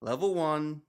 Level 1-6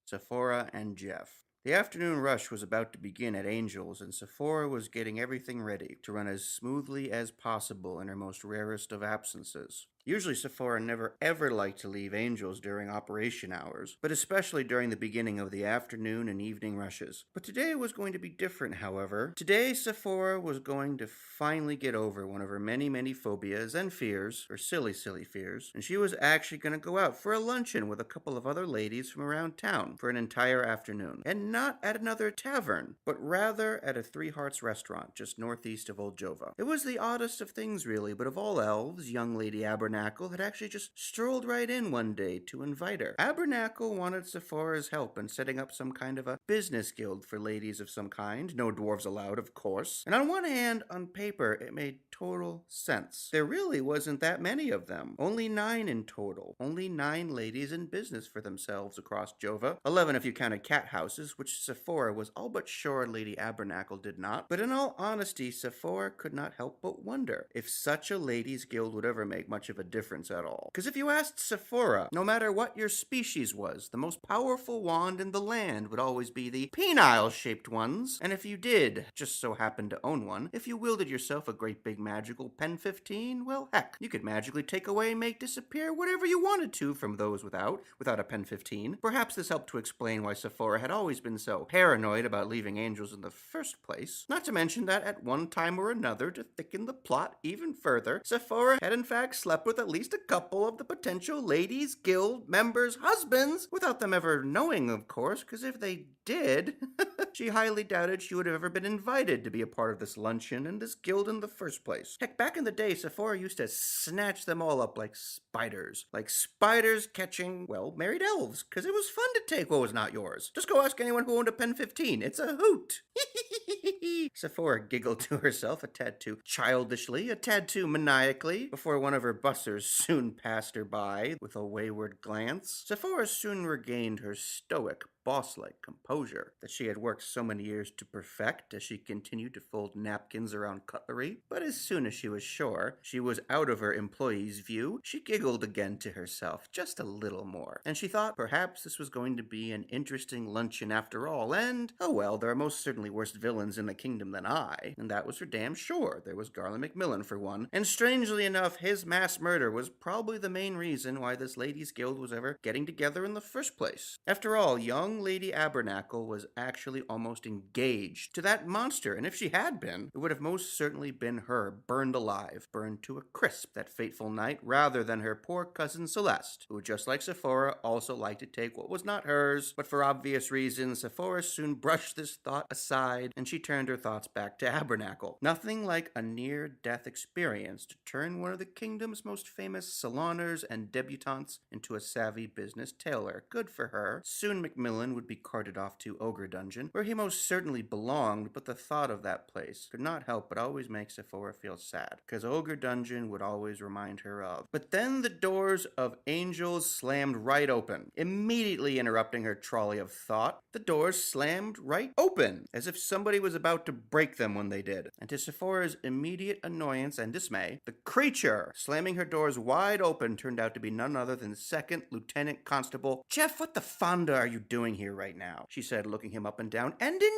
Sephora and Jeff. The afternoon rush was about to begin at Angel's, and Sephora was getting everything ready to run as smoothly as possible in her most rarest of absences. Usually Sephora never ever liked to leave Angel's during operation hours, but especially during the beginning of the afternoon and evening rushes. But today was going to be different, however. Today Sephora was going to finally get over one of her many phobias and fears, or silly fears, and she was actually going to go out for a luncheon with a couple of other ladies from around town for an entire afternoon. And not at another tavern, but rather at a Three Hearts restaurant just northeast of Old Jova. It was the oddest of things, really, but of all elves, young Lady Abernathy had actually just strolled right in one day to invite her. Abernathy wanted Sephora's help in setting up some kind of a business guild for ladies of some kind, no dwarves allowed, of course. And on one hand, on paper, it made total sense. There really wasn't that many of them. Only 9 in total. Only 9 ladies in business for themselves across Jova. 11 if you counted cat houses, which Sephora was all but sure Lady Abernathy did not. But in all honesty, Sephora could not help but wonder if such a ladies' guild would ever make much of a difference at all. Because if you asked Sephora, no matter what your species was, the most powerful wand in the land would always be the penile-shaped ones. And if you did just so happen to own one, if you wielded yourself a great big magical pen 15, well, heck, you could magically take away and make disappear whatever you wanted to from those without a pen 15. Perhaps this helped to explain why Sephora had always been so paranoid about leaving Angels in the first place. Not to mention that at one time or another, to thicken the plot even further, Sephora had in fact slept with at least a couple of the potential ladies' guild members' husbands, without them ever knowing, of course, because if they did, she highly doubted she would have ever been invited to be a part of this luncheon and this guild in the first place. Heck, back in the day, Sephora used to snatch them all up like spiders catching, well, married elves, because it was fun to take what was not yours. Just go ask anyone who owned a pen 15. It's a hoot. Sephora giggled to herself a tad too childishly, a tad too maniacally, before one of her bussers soon passed her by with a wayward glance. Sephora soon regained her stoic, boss-like composure that she had worked so many years to perfect as she continued to fold napkins around cutlery. But as soon as she was sure she was out of her employee's view, she giggled again to herself, just a little more. And she thought perhaps this was going to be an interesting luncheon after all, and, oh well, there are most certainly worse villains in the kingdom than I, and that was for damn sure. There was Garland Macmillan for one, and strangely enough, his mass murder was probably the main reason why this ladies' guild was ever getting together in the first place. After all, young Lady Abernathy was actually almost engaged to that monster, and if she had been, it would have most certainly been her, burned alive, burned to a crisp that fateful night, rather than her poor cousin Celeste, who, just like Sephora, also liked to take what was not hers. But for obvious reasons, Sephora soon brushed this thought aside, and she turned her thoughts back to Abernathy. Nothing like a near-death experience to turn one of the kingdom's most famous saloners and debutantes into a savvy business tailor. Good for her. Soon Macmillan would be carted off to Ogre Dungeon, where he most certainly belonged, but the thought of that place could not help but always make Sephora feel sad, because Ogre Dungeon would always remind her of. But then the doors of Angels slammed right open, immediately interrupting her trolley of thought. The doors slammed right open, as if somebody was about to break them when they did. And to Sephora's immediate annoyance and dismay, the creature slamming her doors wide open turned out to be none other than Second Lieutenant Constable Jeff. What the fonda are you doing here right now? She said, looking him up and down, and in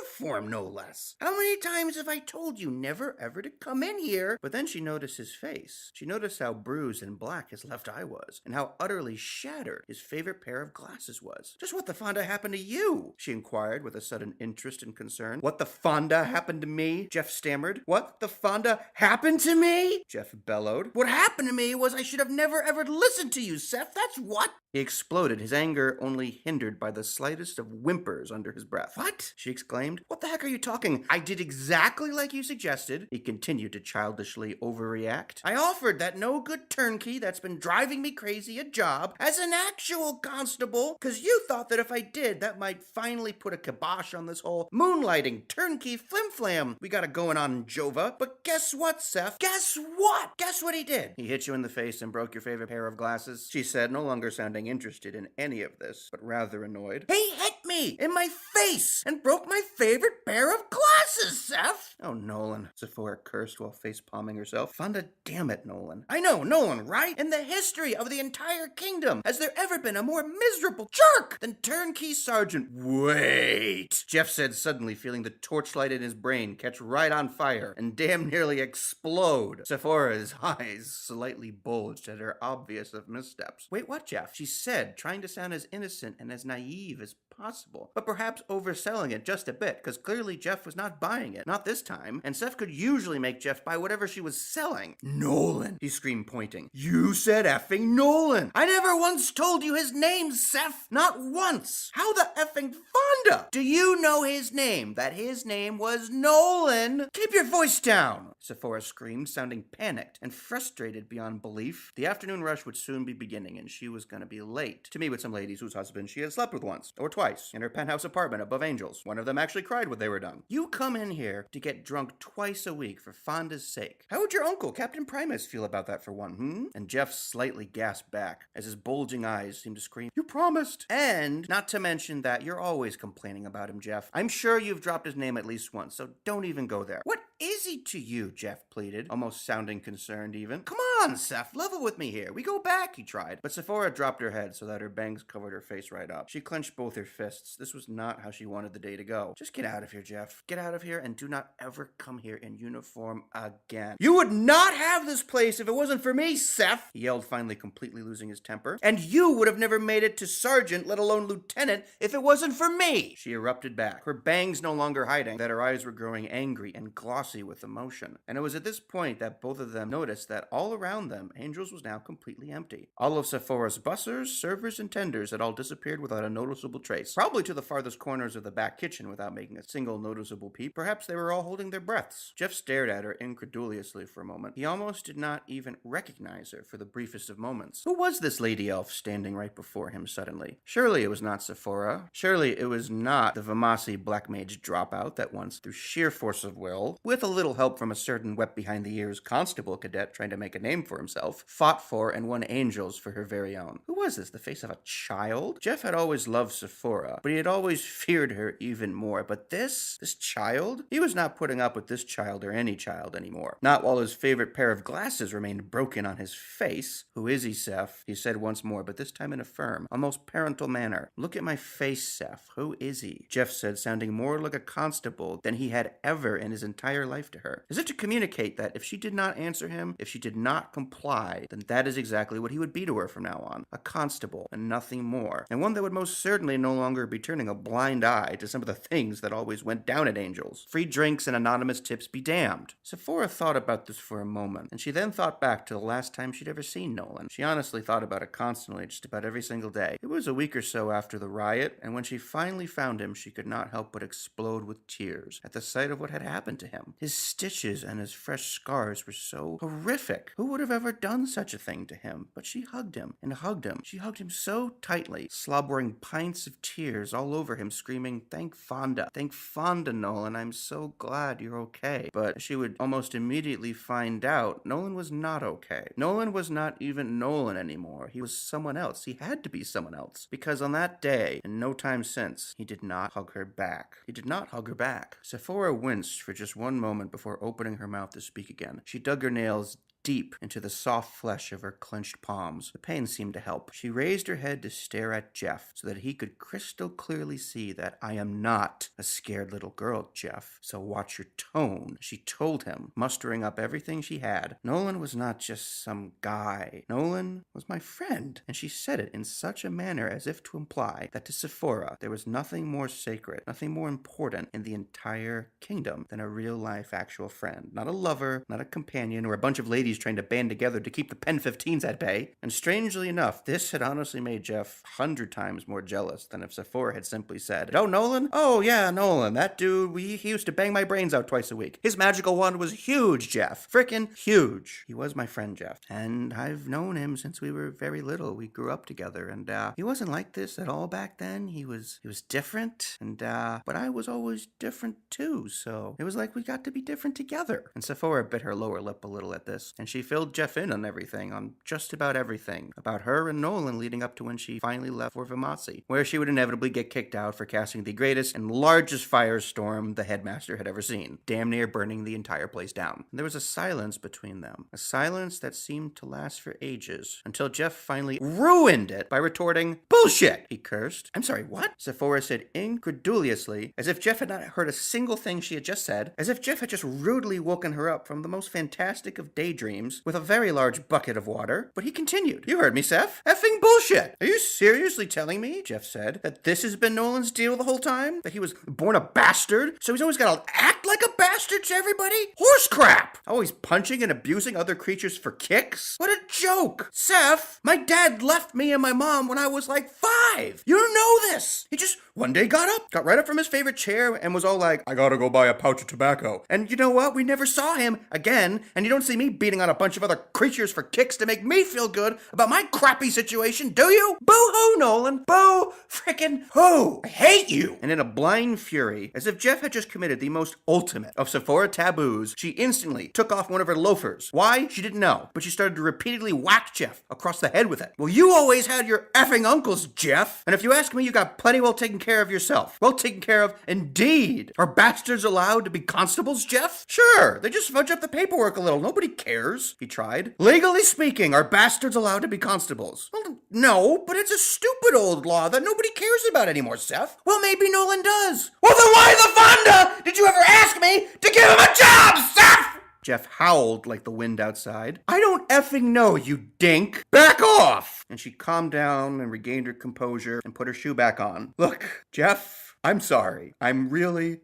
uniform, no less. How many times have I told you never ever to come in here? But then she noticed his face. She noticed how bruised and black his left eye was, and how utterly shattered his favorite pair of glasses was. Just what the fonda happened to you? She inquired with a sudden interest and concern. What the fonda happened to me? Jeff stammered. What the fonda happened to me? Jeff bellowed. What happened to me was I should have never ever listened to you, Seth. That's what. He exploded, his anger only hindered by the slightest of whimpers under his breath. What? She exclaimed. What the heck are you talking? I did exactly like you suggested. He continued to childishly overreact. I offered that no-good turnkey that's been driving me crazy a job as an actual constable, because you thought that if I did, that might finally put a kibosh on this whole moonlighting turnkey flim-flam we got going on in Jova. But guess what, Seth? Guess what? Guess what he did? He hit you in the face and broke your favorite pair of glasses, she said, no longer sounding interested in any of this, but rather annoyed. He hit me me in my face and broke my favorite pair of glasses, Seth. Oh, Nolan, Sephora cursed while face-palming herself. Fonda, damn it, Nolan. I know, Nolan, right? In the history of the entire kingdom, has there ever been a more miserable jerk than Turnkey Sergeant? Wait, Jeff said suddenly, feeling the torchlight in his brain catch right on fire and damn nearly explode. Sephora's eyes slightly bulged at her obvious of missteps. Wait, what, Jeff? She said, trying to sound as innocent and as naive as possible, but perhaps overselling it just a bit, because clearly Jeff was not buying it. Not this time, and Seth could usually make Jeff buy whatever she was selling. Nolan, he screamed, pointing. You said effing Nolan! I never once told you his name, Seth! Not once! How the effing Fonda? Do you know his name? That his name was Nolan? Keep your voice down! Sephora screamed, sounding panicked and frustrated beyond belief. The afternoon rush would soon be beginning, and she was gonna be late to meet with some ladies whose husbands she had slept with once, or twice, in her penthouse apartment above Angel's. One of them actually cried when they were done. You come in here to get drunk twice a week for Fonda's sake. How would your uncle, Captain Primus, feel about that for one, And Jeff slightly gasped back, as his bulging eyes seemed to scream, You promised! And, not to mention that you're always complaining about him, Jeff. I'm sure you've dropped his name at least once, so don't even go there. What is he to you? Jeff pleaded, almost sounding concerned even. Come on, Seth, level with me here. We go back, he tried. But Sephora dropped her head so that her bangs covered her face right up. She clenched both her fists. This was not how she wanted the day to go. Just get out of here, Jeff. Get out of here and do not ever come here in uniform again. You would not have this place if it wasn't for me, Seth, he yelled, finally completely losing his temper. And you would have never made it to sergeant, let alone lieutenant, if it wasn't for me. She erupted back, her bangs no longer hiding, that her eyes were growing angry and glossy with emotion. And it was at this point that both of them noticed that all around them, Angel's was now completely empty. All of Sephora's bussers, servers, and tenders had all disappeared without a noticeable trace, probably to the farthest corners of the back kitchen without making a single noticeable peep. Perhaps they were all holding their breaths. Jeff stared at her incredulously for a moment. He almost did not even recognize her for the briefest of moments. Who was this lady elf standing right before him suddenly? Surely it was not Sephora. Surely it was not the Vamasi black mage dropout that once, through sheer force of will, with a little help from a certain wet-behind-the-ears constable cadet trying to make a name for himself, fought for and won Angels for her very own. Who was this? The face of a child? Jeff had always loved Sephora, but he had always feared her even more. But this child? He was not putting up with this child or any child anymore. Not while his favorite pair of glasses remained broken on his face. Who is he, Seth? He said once more, but this time in a firm, almost parental manner. Look at my face, Seth. Who is he? Jeff said, sounding more like a constable than he had ever in his entire life to her, as if to communicate that if she did not answer him, if she did not comply, then that is exactly what he would be to her from now on. A constable, and nothing more. And one that would most certainly no longer be turning a blind eye to some of the things that always went down at Angel's. Free drinks and anonymous tips be damned. Sephora thought about this for a moment, and she then thought back to the last time she'd ever seen Nolan. She honestly thought about it constantly, just about every single day. It was a week or so after the riot, and when she finally found him, she could not help but explode with tears at the sight of what had happened to him. His stitches and his fresh scars were so horrific. Who would have ever done such a thing to him? But she hugged him and hugged him. She hugged him so tightly, slobbering pints of tears all over him, screaming, Thank Fonda. Thank Fonda, Nolan. I'm so glad you're okay. But she would almost immediately find out Nolan was not okay. Nolan was not even Nolan anymore. He was someone else. He had to be someone else. Because on that day, and no time since, he did not hug her back. He did not hug her back. Sephora winced for just one moment before opening her mouth to speak again. She dug her nails deep into the soft flesh of her clenched palms. The pain seemed to help. She raised her head to stare at Jeff so that he could crystal clearly see that I am not a scared little girl, Jeff. So watch your tone, she told him, mustering up everything she had. Nolan was not just some guy. Nolan was my friend. And she said it in such a manner as if to imply that to Sephora there was nothing more sacred, nothing more important in the entire kingdom than a real-life actual friend. Not a lover, not a companion, or a bunch of ladies trying to band together to keep the Pen 15s at bay. And strangely enough, this had honestly made Jeff 100 times more jealous than if Sephora had simply said, Oh, Nolan? Oh, yeah, Nolan. That dude, he used to bang my brains out twice a week. His magical wand was huge, Jeff. Frickin' huge. He was my friend, Jeff. And I've known him since we were very little. We grew up together, and he wasn't like this at all back then. He was different, and but I was always different too, so it was like we got to be different together. And Sephora bit her lower lip a little at this, and she filled Jeff in on everything, on just about everything, about her and Nolan leading up to when she finally left for Vamasi, where she would inevitably get kicked out for casting the greatest and largest firestorm the headmaster had ever seen, damn near burning the entire place down. And there was a silence between them, a silence that seemed to last for ages, until Jeff finally ruined it by retorting, "Bullshit!" he cursed. "I'm sorry, what?" Sephora said incredulously, as if Jeff had not heard a single thing she had just said, as if Jeff had just rudely woken her up from the most fantastic of daydreams with a very large bucket of water. But he continued, "You heard me, Seph. Effing bullshit. Are you seriously telling me," Jeff said, "that this has been Nolan's deal the whole time? That he was born a bastard, so he's always got to act like a bastard to everybody? Horse crap! Always punching and abusing other creatures for kicks? What a joke! Seph, my dad left me and my mom when I was like 5. You don't know this. He just one day got right up from his favorite chair and was all like, 'I gotta go buy a pouch of tobacco.' And you know what? We never saw him again, and you don't see me beating on a bunch of other creatures for kicks to make me feel good about my crappy situation, do you? Boo-hoo, Nolan. Boo frickin' hoo. I hate you." And in a blind fury, as if Jeff had just committed the most ultimate of Sephora taboos, she instantly took off one of her loafers. Why? She didn't know, but she started to repeatedly whack Jeff across the head with it. "Well, you always had your effing uncles, Jeff. And if you ask me, you got plenty well taken care of yourself. Well taken care of indeed. Are bastards allowed to be constables, Jeff? Sure, they just fudge up the paperwork a little. Nobody cares," he tried. "Legally speaking, are bastards allowed to be constables?" "Well, no, but it's a stupid old law that nobody cares about anymore, Seth." "Well, maybe Nolan does." "Well, then why the Fonda did you ever ask me to give him a job, Seth?" Jeff howled like the wind outside. "I don't effing know, you dink. Back off!" And she calmed down and regained her composure and put her shoe back on. "Look, Jeff, I'm sorry. I'm really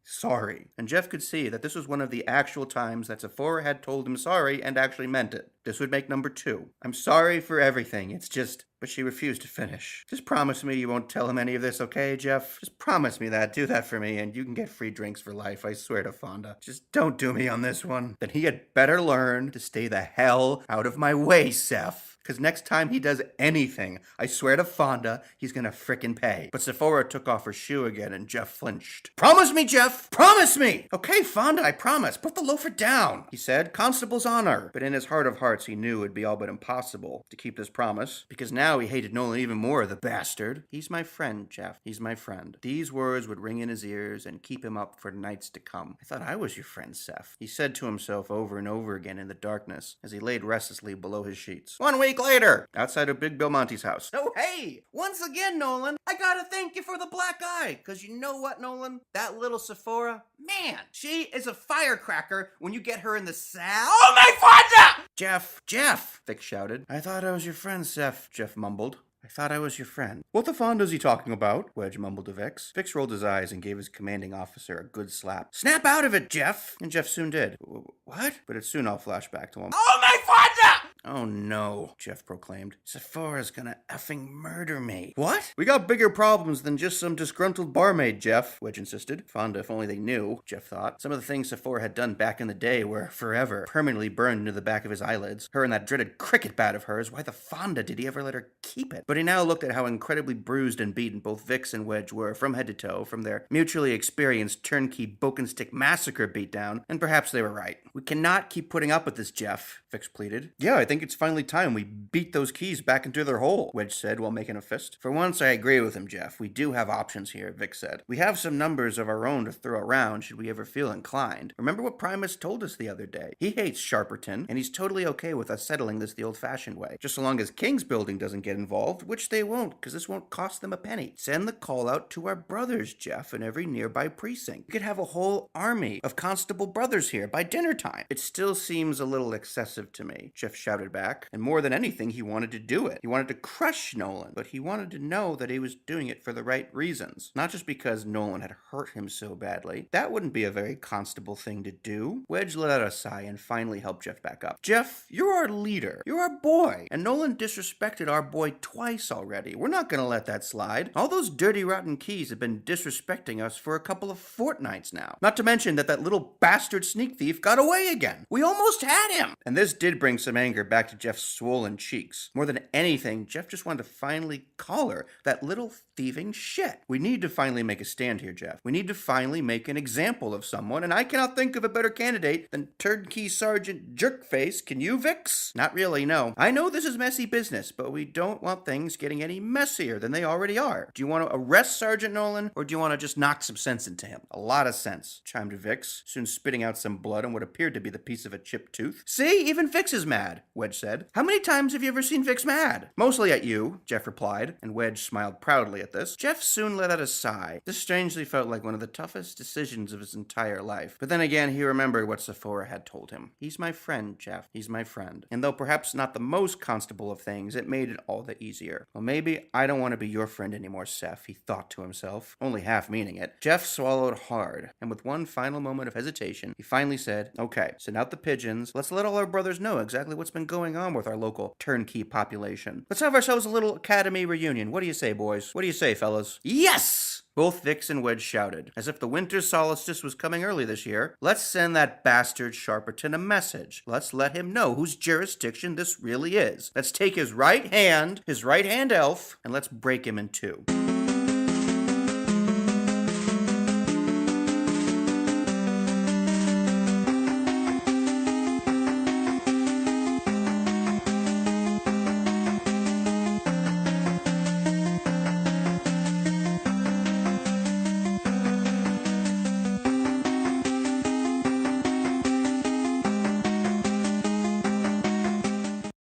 sorry." And Jeff could see that this was one of the actual times that Sephora had told him sorry and actually meant it. This would make number 2. "I'm sorry for everything. It's just..." But she refused to finish. "Just promise me you won't tell him any of this, okay, Jeff? Just promise me that. Do that for me, and you can get free drinks for life, I swear to Fonda. Just don't do me on this one." "Then he had better learn to stay the hell out of my way, Seth. Because next time he does anything, I swear to Fonda, he's gonna frickin' pay." But Sephora took off her shoe again, and Jeff flinched. "Promise me, Jeff! Promise me!" "Okay, Fonda, I promise. Put the loafer down," he said. "Constable's honor." But in his heart of hearts, he knew it'd be all but impossible to keep this promise, because now he hated Nolan even more, the bastard. "He's my friend, Jeff. He's my friend." These words would ring in his ears and keep him up for nights to come. "I thought I was your friend, Seth," he said to himself over and over again in the darkness as he laid restlessly below his sheets. 1 week later, outside of Big Bill Monty's house. "Oh, hey! Once again, Nolan, I gotta thank you for the black eye. Because you know what, Nolan? That little Sephora, man, she is a firecracker when you get her in the saddle." "Oh, my Fonda!" Jeff, Vic shouted. "I thought I was your friend, Seth," Jeff mumbled. "I thought I was your friend." "What the Fonda's he talking about?" Wedge mumbled to Vix. Vix rolled his eyes and gave his commanding officer a good slap. "Snap out of it, Jeff!" And Jeff soon did. "What?" But it soon all flashed back to him. "Oh, my Fonda!" "Oh, no," Jeff proclaimed. "Sephora's gonna effing murder me." "What?" "We got bigger problems than just some disgruntled barmaid, Jeff," Wedge insisted. Fonda, if only they knew, Jeff thought. Some of the things Sephora had done back in the day were forever, permanently burned into the back of his eyelids. Her and that dreaded cricket bat of hers. Why the Fonda did he ever let her keep it? But he now looked at how incredibly bruised and beaten both Vix and Wedge were from head to toe from their mutually experienced turnkey Bokenstick massacre beatdown, and perhaps they were right. "We cannot keep putting up with this, Jeff," Vix pleaded. "Yeah, I think it's finally time we beat those keys back into their hole," Wedge said while making a fist. "For once, I agree with him, Jeff. We do have options here," Vix said. "We have some numbers of our own to throw around should we ever feel inclined. Remember what Primus told us the other day. He hates Sharperton, and he's totally okay with us settling this the old-fashioned way. Just so long as King's Building doesn't get involved, which they won't, because this won't cost them a penny. Send the call out to our brothers, Jeff, in every nearby precinct. We could have a whole army of constable brothers here by dinner time." "It still seems a little excessive to me," Jeff shouted back. And more than anything, he wanted to do it. He wanted to crush Nolan, but he wanted to know that he was doing it for the right reasons. Not just because Nolan had hurt him so badly. That wouldn't be a very constable thing to do. Wedge let out a sigh and finally helped Jeff back up. "Jeff, you're our leader. You're our boy. And Nolan disrespected our boy twice already. We're not gonna let that slide. All those dirty rotten keys have been disrespecting us for a couple of fortnights now. Not to mention that little bastard sneak thief got away again. We almost had him." And this did bring some anger back to Jeff's swollen cheeks. More than anything, Jeff just wanted to finally call her that little thieving shit. We need to finally make a stand here, Jeff. We need to finally make an example of someone, and I cannot think of a better candidate than Turnkey Sergeant Jerkface. Can you, Vix? Not really, no. I know this is messy business, but we don't want things getting any messier than they already are. Do you want to arrest Sergeant Nolan, or do you want to just knock some sense into him? A lot of sense, chimed Vix, soon spitting out some blood on what appeared to be the piece of a chipped tooth. See, even Vix is mad, Wedge said. How many times have you ever seen Vix mad? Mostly at you, Jeff replied, and Wedge smiled proudly at this. Jeff soon let out a sigh. This strangely felt like one of the toughest decisions of his entire life. But then again, he remembered what Sephora had told him. He's my friend, Jeff. He's my friend. And though perhaps not the most constable of things, it made it all the easier. Well, maybe I don't want to be your friend anymore, Seth, he thought to himself, only half meaning it. Jeff swallowed hard, and with one final moment of hesitation, he finally said, okay, send out the pigeons. Let's let all our brothers know exactly what's been going on with our local turnkey population. Let's have ourselves a little academy reunion. What do you say, boys? What do you say, fellas? Yes! Both Vix and Wedge shouted, as if the winter solstice was coming early this year. Let's send that bastard Sharperton a message. Let's let him know whose jurisdiction this really is. Let's take his right hand elf, and let's break him in two.